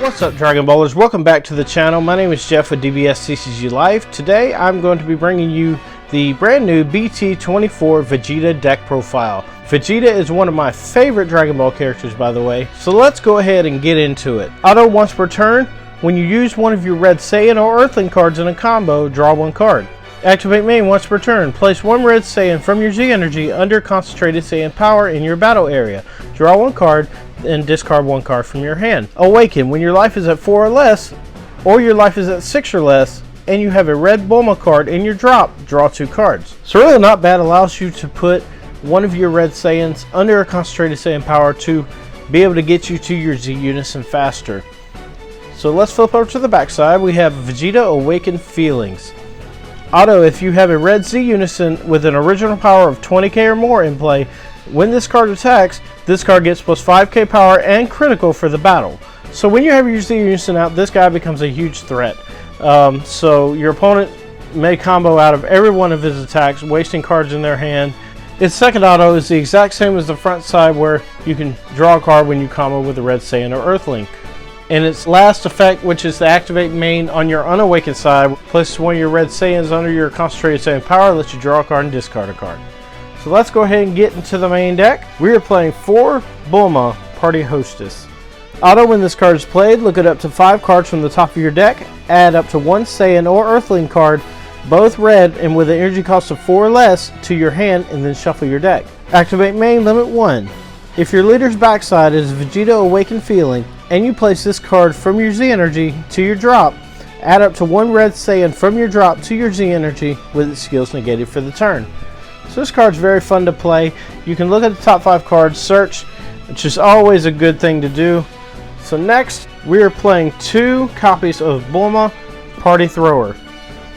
What's up, Dragon Ballers? Welcome back to the channel. My name is Jeff with DBS CCG Life. Today I'm going to be bringing you the brand new BT24 Vegeta deck profile. Vegeta is one of my favorite Dragon Ball characters, by the way, so let's go ahead and get into it. Auto once per turn. When you use one of your red Saiyan or Earthling cards in a combo, draw one card. Activate main once per turn. Place one red Saiyan from your Z energy under concentrated Saiyan power in your battle area. Draw one card and discard one card from your hand. Awaken. When your life is at 4 or less, or your life is at 6 or less, and you have a red Bulma card in your drop, draw 2 cards. So really not bad. Allows you to put one of your red Saiyans under a concentrated Saiyan power to be able to get you to your Z Unison faster. So let's flip over to the backside. We have Vegeta Awakened Feelings. Auto, if you have a red Z Unison with an original power of 20k or more in play, when this card attacks, this card gets plus 5k power and critical for the battle. So when you have your Z Unison out, this guy becomes a huge threat. So your opponent may combo out of every one of his attacks, wasting cards in their hand. Its second auto is the exact same as the front side, where you can draw a card when you combo with a red Saiyan or Earthling. And its last effect, which is the activate main on your unawakened side, places one of your red Saiyans under your concentrated Saiyan power, lets you draw a card and discard a card. So let's go ahead and get into the main deck. We are playing 4 Bulma Party Hostess. Auto, when this card is played, look at up to 5 cards from the top of your deck, add up to 1 Saiyan or Earthling card, both red and with an energy cost of 4 or less, to your hand, and then shuffle your deck. Activate main, limit 1. If your leader's backside is Vegeta Awakened Feeling, and you place this card from your Z energy to your drop, add up to 1 red Saiyan from your drop to your Z energy with its skills negated for the turn. So this card's very fun to play. You can look at the top 5 cards, search, which is always a good thing to do. So next, we are playing 2 copies of Bulma Party Thrower.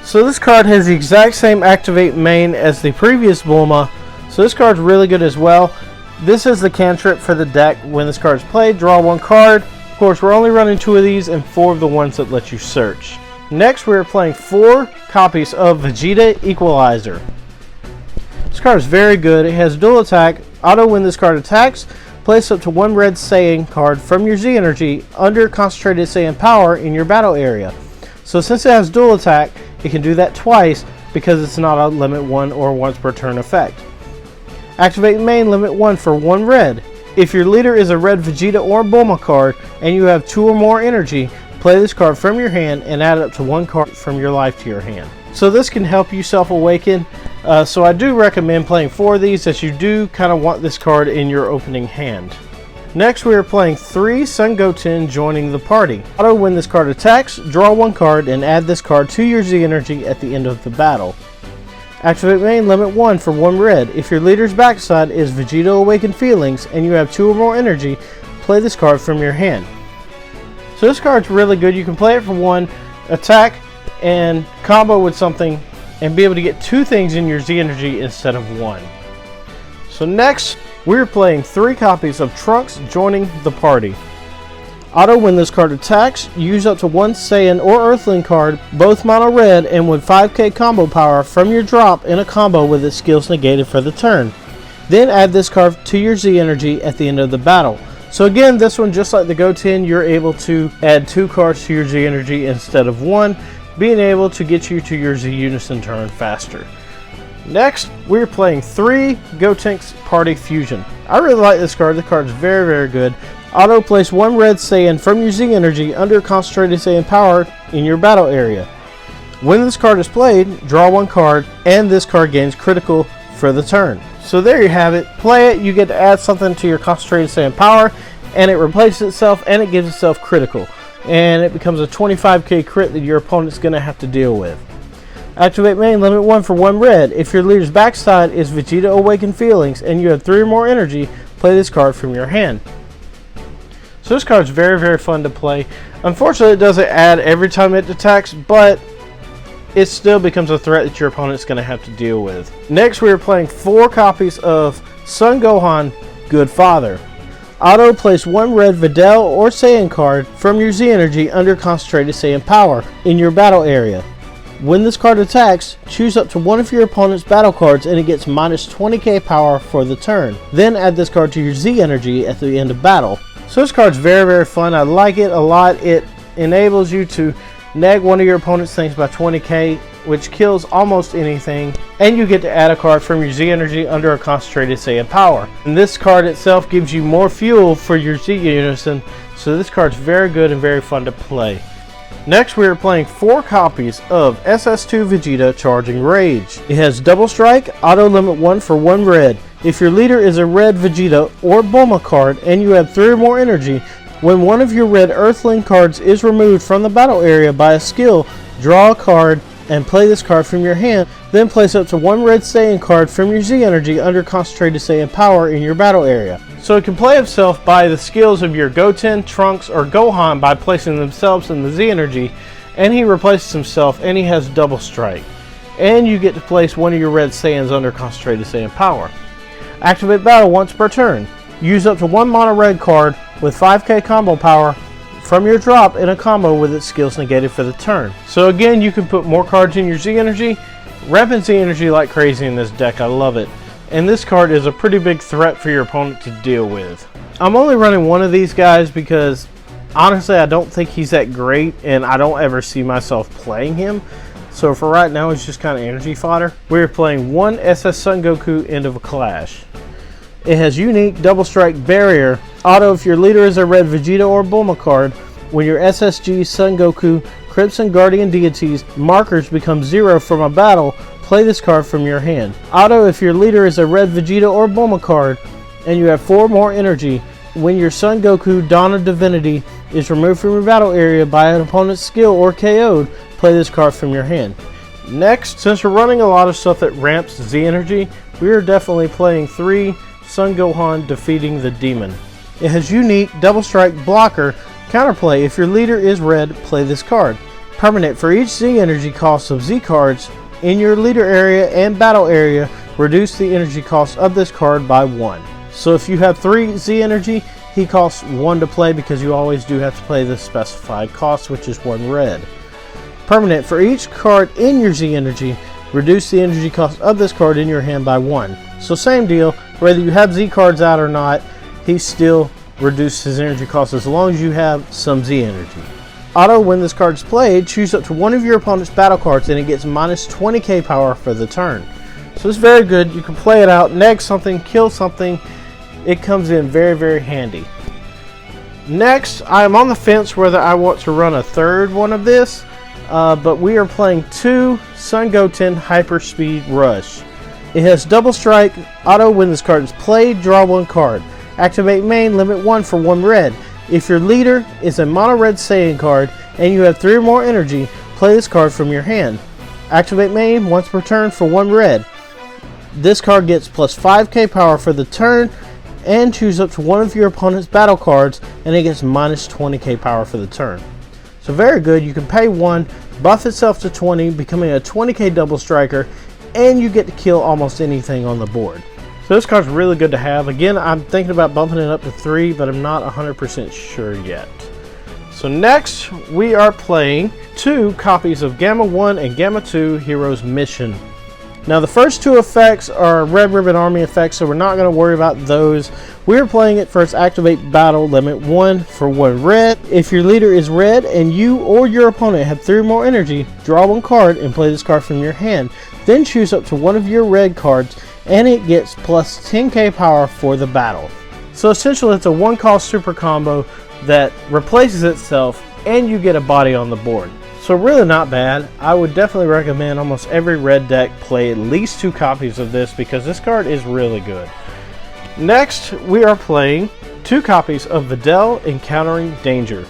So this card has the exact same activate main as the previous Bulma, so this card's really good as well. This is the cantrip for the deck. When this card is played, draw 1 card. Of course, we're only running 2 of these and 4 of the ones that let you search. Next, we are playing 4 copies of Vegeta Equalizer. This card is very good. It has dual attack. Auto, when this card attacks, place up to 1 red Saiyan card from your Z energy under concentrated Saiyan power in your battle area. So since it has dual attack, it can do that twice because it's not a limit 1 or once per turn effect. Activate main, limit 1 for 1 red. If your leader is a red Vegeta or Bulma card and you have 2 or more energy, play this card from your hand and add up to 1 card from your life to your hand. So this can help you self-awaken. So I do recommend playing 4 of these, as you do kind of want this card in your opening hand. Next, we are playing 3 Son Goten joining the party. Auto, when this card attacks, draw 1 card and add this card to your Z energy at the end of the battle. Activate main, limit 1 for 1 red. If your leader's backside is Vegeta Awakened Feelings and you have 2 or more energy, play this card from your hand. So this card's really good. You can play it for 1, attack, and combo with something, and be able to get 2 things in your Z energy instead of 1. So next, we're playing 3 copies of Trunks joining the party. Auto, when this card attacks, use up to 1 Saiyan or Earthling card, both mono red and with 5k combo power from your drop in a combo with its skills negated for the turn. Then add this card to your Z energy at the end of the battle. So again, this one, just like the Goten, you're able to add 2 cards to your Z energy instead of 1, being able to get you to your Z Unison turn faster. Next, we're playing 3 Gotenks Party Fusion. I really like this card. The card's very, very good. Auto, place 1 red Saiyan from your Z energy under concentrated Saiyan power in your battle area. When this card is played, draw 1 card, and this card gains critical for the turn. So there you have it. Play it, you get to add something to your concentrated Saiyan power, and it replaces itself, and it gives itself critical. And it becomes a 25k crit that your opponent's going to have to deal with. Activate main, limit 1 for 1 red. If your leader's backside is Vegeta Awakened Feelings and you have 3 or more energy, play this card from your hand. So this card's very, very fun to play. Unfortunately, it doesn't add every time it attacks, but it still becomes a threat that your opponent's going to have to deal with. Next, we are playing 4 copies of Son Gohan Good Father. Auto, place 1 red Videl or Saiyan card from your Z energy under concentrated Saiyan power in your battle area. When this card attacks, choose up to 1 of your opponent's battle cards and it gets minus 20k power for the turn. Then add this card to your Z energy at the end of battle. So this card's very fun. I like it a lot. It enables you to neg one of your opponent's things by 20k, which kills almost anything, and you get to add a card from your Z energy under a concentrated Saiyan power. And this card itself gives you more fuel for your Z unison, so this card's very good and very fun to play. Next, we are playing 4 copies of SS2 Vegeta Charging Rage. It has double strike, auto limit 1 for 1 red. If your leader is a red Vegeta or Bulma card and you have 3 or more energy, when one of your red Earthling cards is removed from the battle area by a skill, draw a card and play this card from your hand. Then place up to 1 red Saiyan card from your Z energy under concentrated Saiyan power in your battle area. So it can play itself by the skills of your Goten, Trunks, or Gohan by placing themselves in the Z energy, and he replaces himself and he has double strike. And you get to place one of your red Saiyans under concentrated Saiyan power. Activate battle once per turn. Use up to 1 mono red card with 5k combo power from your drop in a combo with its skills negated for the turn. So again, you can put more cards in your Z energy. Repping Z energy like crazy in this deck, I love it. And this card is a pretty big threat for your opponent to deal with. I'm only running one of these guys because honestly I don't think he's that great and I don't ever see myself playing him. So for right now it's just kind of energy fodder. We're playing 1 SS Son Goku End of a Clash. It has unique double strike barrier. Auto if your leader is a red Vegeta or Bulma card. When your SSG Son Goku Crimson Guardian Deities markers become 0 from a battle, play this card from your hand. Auto if your leader is a red Vegeta or Bulma card and you have 4 more energy. When your Son Goku Dawn of Divinity is removed from your battle area by an opponent's skill or KO'd, play this card from your hand. Next, since we're running a lot of stuff that ramps Z energy, we are definitely playing 3 Son Gohan Defeating the Demon. It has unique double strike blocker. Counterplay if your leader is red, play this card. Permanent for each Z energy cost of Z cards in your leader area and battle area, reduce the energy cost of this card by 1. So if you have 3 Z energy, he costs 1 to play because you always do have to play the specified cost, which is 1 red. Permanent for each card in your Z energy, reduce the energy cost of this card in your hand by 1. So same deal, whether you have Z cards out or not, he still reduces his energy cost as long as you have some Z energy. Auto when this card is played, choose up to 1 of your opponent's battle cards and it gets minus 20k power for the turn. So it's very good. You can play it out, neg something, kill something. It comes in very handy. Next, I am on the fence whether I want to run a third one of this, but we are playing 2 Son Goten Hyper Speed Rush. It has double strike. Auto when this card is played, draw 1 card. Activate main, limit 1 for 1 red. If your leader is a mono red Saiyan card and you have 3 or more energy, play this card from your hand. Activate main once per turn for 1 red. This card gets plus 5k power for the turn, and choose up to 1 of your opponent's battle cards and it gets minus 20k power for the turn. So very good. You can pay 1, buff itself to 20, becoming a 20k double striker, and you get to kill almost anything on the board. So this card's really good to have. Again, I'm thinking about bumping it up to 3, but I'm not 100% sure yet. So next, we are playing 2 copies of Gamma 1 and Gamma 2 Heroes Mission. Now the first 2 effects are Red Ribbon Army effects, so we're not going to worry about those. We're playing it first. Activate battle, limit 1 for 1 red. If your leader is red and you or your opponent have 3 or more energy, draw 1 card and play this card from your hand. Then choose up to 1 of your red cards and it gets plus 10k power for the battle. So essentially it's a 1 cost super combo that replaces itself and you get a body on the board. So really not bad. I would definitely recommend almost every red deck play at least 2 copies of this because this card is really good. Next, we are playing 2 copies of Videl Encountering Danger.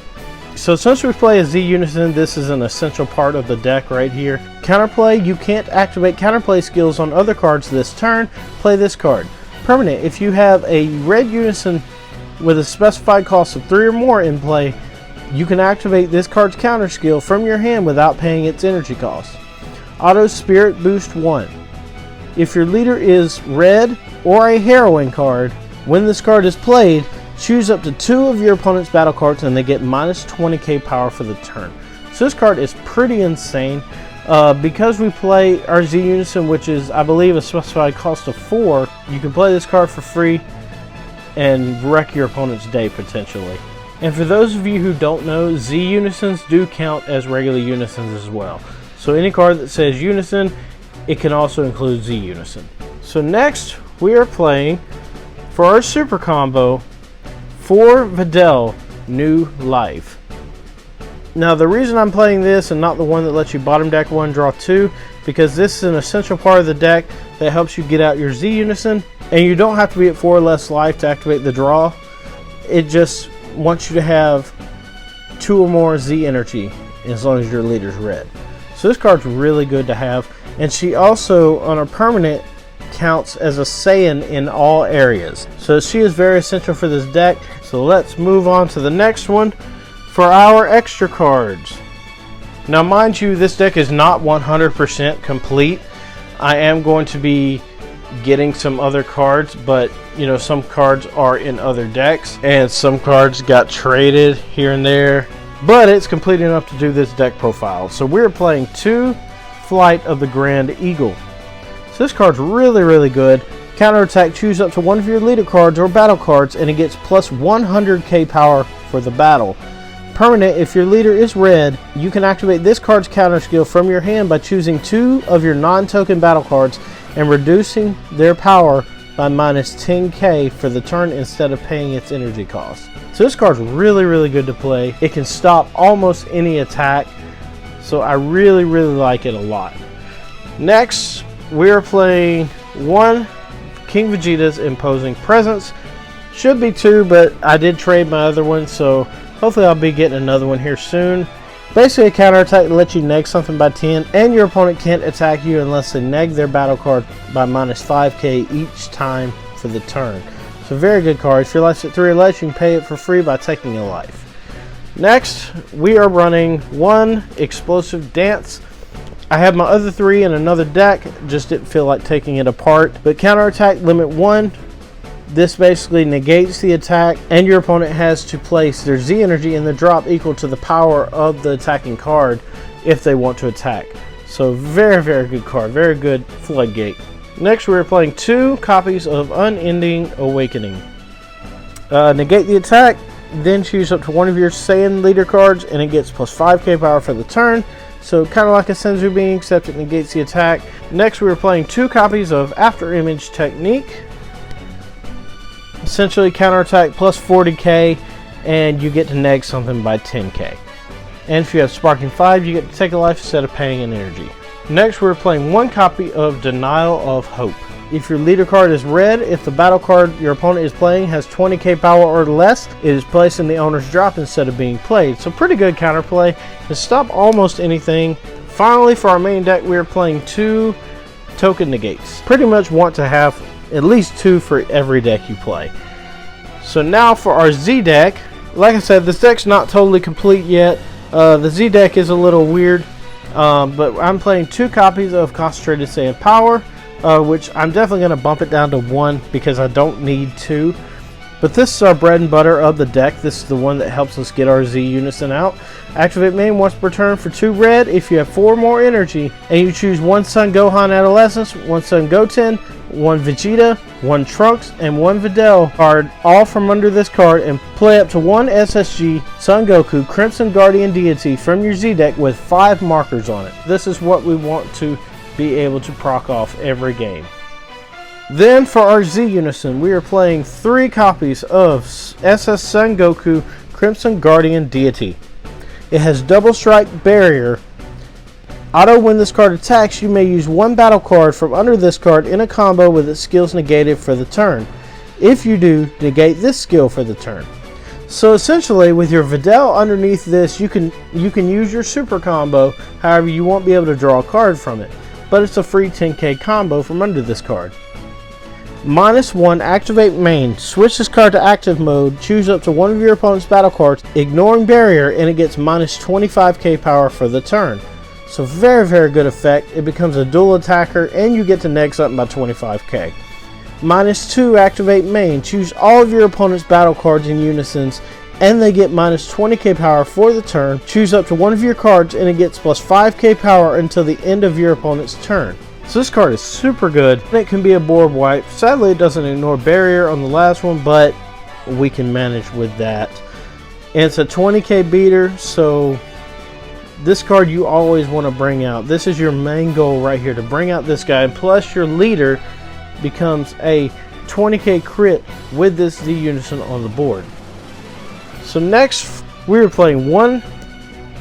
So since we play a Z Unison, this is an essential part of the deck right here. Counterplay, you can't activate counterplay skills on other cards this turn. Play this card. Permanent, if you have a red Unison with a specified cost of 3 or more in play, you can activate this card's counter skill from your hand without paying its energy cost. Auto Spirit Boost 1. If your leader is red or a heroine card, when this card is played, choose up to 2 of your opponent's battle cards and they get minus 20k power for the turn. So this card is pretty insane. Because we play our Z Unison, which is I believe a specified cost of 4, you can play this card for free and wreck your opponent's day potentially. And for those of you who don't know, Z unisons do count as regular unisons as well. So any card that says unison, it can also include Z unison. So next we are playing for our super combo for Videl New Life. Now the reason I'm playing this and not the one that lets you bottom deck 1, draw 2, because this is an essential part of the deck that helps you get out your Z unison, and you don't have to be at 4 or less life to activate the draw. It just wants you to have 2 or more Z energy as long as your leader's red. So this card's really good to have, and she also on a permanent counts as a Saiyan in all areas. So she is very essential for this deck. So let's move on to the next one for our extra cards. Now mind you, this deck is not 100% complete. I am going to be getting some other cards, but you know, some cards are in other decks and some cards got traded here and there, but it's complete enough to do this deck profile. So we're playing 2 Flight of the Grand Eagle. So this card's really good. Counterattack, choose up to one of your leader cards or battle cards and it gets plus 100k power for the battle. Permanent, if your leader is red, you can activate this card's counter skill from your hand by choosing 2 of your non-token battle cards and reducing their power by minus 10k for the turn instead of paying its energy cost. So this card's really good to play. It can stop almost any attack, so I really like it a lot. Next, we're playing 1 King Vegeta's Imposing Presence. Should be 2, but I did trade my other one, so hopefully I'll be getting another one here soon. Basically a counterattack that lets you neg something by 10, and your opponent can't attack you unless they neg their battle card by minus 5k each time for the turn. So very good card. If your life's at 3 or less, you can pay it for free by taking a life. Next, we are running 1 Explosive Dance. I have my other 3 in another deck, just didn't feel like taking it apart. But counterattack, limit 1. This basically negates the attack, and your opponent has to place their Z energy in the drop equal to the power of the attacking card if they want to attack. So very good card, very good floodgate. Next we're playing 2 copies of Unending Awakening. Negate the attack, then choose up to one of your Saiyan leader cards and it gets plus 5k power for the turn. So kind of like a Senzu Being, except it negates the attack. Next we're playing 2 copies of After Image Technique. Essentially counterattack plus 40k and you get to neg something by 10k. And if you have Sparking 5, you get to take a life instead of paying an energy. Next we're playing 1 copy of Denial of Hope. If your leader card is red, if the battle card your opponent is playing has 20k power or less, it is placed in the owner's drop instead of being played. So pretty good counterplay to stop almost anything. Finally, for our main deck, we are playing 2 Token Negates. Pretty much want to have at least 2 for every deck you play. So now for our Z deck, like I said, this deck's not totally complete yet. The Z deck is a little weird, but I'm playing 2 copies of Concentrated Saiyan Power, which I'm definitely going to bump it down to 1 because I don't need 2. But this is our bread and butter of the deck. This is the one that helps us get our Z unison out. Activate main once per turn for 2 red. If you have 4 more energy and you choose 1 Son Gohan Adolescence, 1 Son Goten, 1 Vegeta, 1 Trunks, and 1 Videl card, all from under this card, and play up to 1 SSG Son Goku Crimson Guardian Deity from your Z deck with 5 markers on it. This is what we want to be able to proc off every game. Then for our Z Unison, we are playing 3 copies of SS Son Goku Crimson Guardian Deity. It has double strike barrier. Auto when this card attacks, you may use 1 battle card from under this card in a combo with its skills negated for the turn. If you do, negate this skill for the turn. So essentially, with your Videl underneath this, you can use your super combo. However, you won't be able to draw a card from it, but it's a free 10k combo from under this card. -1, activate main. Switch this card to active mode. Choose up to one of your opponent's battle cards, ignoring barrier, and it gets -25k power for the turn. So very good effect. It becomes a dual attacker, and you get to neg something by 25k. -2, activate main. Choose all of your opponent's battle cards in unisons, and they get -20k power for the turn. Choose up to one of your cards, and it gets plus 5k power until the end of your opponent's turn. So this card is super good. It can be a board wipe. Sadly, it doesn't ignore barrier on the last one, but we can manage with that. And it's a 20k beater, so this card you always want to bring out. This is your main goal right here, to bring out this guy. Plus your leader becomes a 20k crit with this Z Unison on the board. So next we were playing one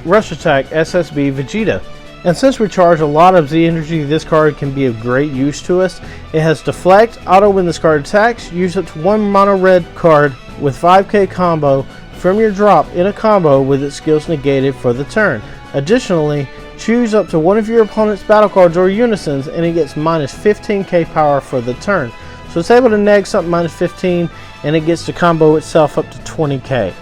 Rush Attack SSB Vegeta. And since we charge a lot of Z energy, this card can be of great use to us. It has Deflect, auto when this card attacks, use up to one mono red card with 5k combo from your drop in a combo with its skills negated for the turn. Additionally, choose up to one of your opponent's battle cards or unisons and it gets minus 15k power for the turn. So it's able to neg something minus 15 and it gets to combo itself up to 20k.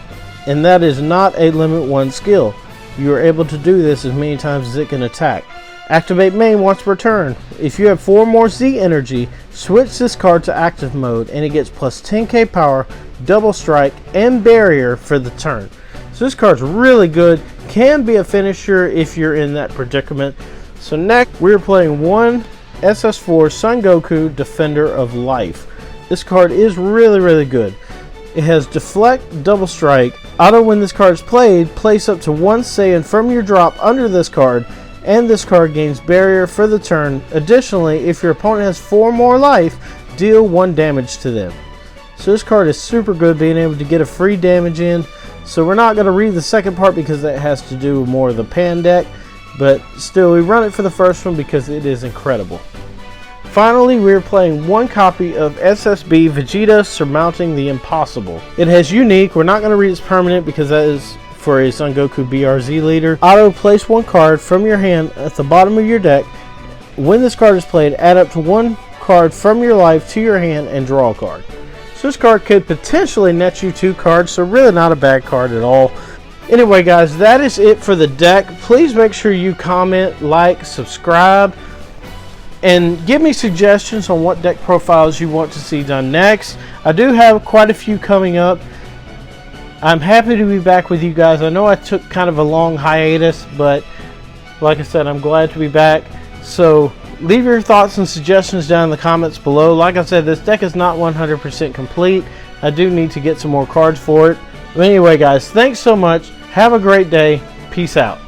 And that is not a limit 1 skill. You are able to do this as many times as it can attack. Activate main once per turn. If you have 4 more Z energy, switch this card to active mode and it gets plus 10k power, double strike, and barrier for the turn. So this card's really good. Can be a finisher if you're in that predicament. So next we're playing one SS4 Son Goku Defender of Life. This card is really good. It has Deflect, Double Strike, auto when this card is played, place up to one Saiyan from your drop under this card, and this card gains barrier for the turn. Additionally, if your opponent has 4 more life, deal 1 damage to them. So this card is super good, being able to get a free damage in. So we're not going to read the second part because that has to do with more of the pan deck, but still we run it for the first one because it is incredible. Finally, we're playing one copy of SSB Vegeta Surmounting the Impossible. It has unique, we're not going to read its permanent because that is for a Son Goku BRZ leader. Auto, place 1 card from your hand at the bottom of your deck. When this card is played, add up to 1 card from your life to your hand and draw a card. So this card could potentially net you 2 cards, so really not a bad card at all. Anyway guys, that is it for the deck. Please make sure you comment, like, subscribe, and give me suggestions on what deck profiles you want to see done next. I do have quite a few coming up. I'm happy to be back with you guys. I know I took kind of a long hiatus, but like I said, I'm glad to be back. So leave your thoughts and suggestions down in the comments below. Like I said, this deck is not 100% complete. I do need to get some more cards for it. But anyway guys, thanks so much. Have a great day. Peace out.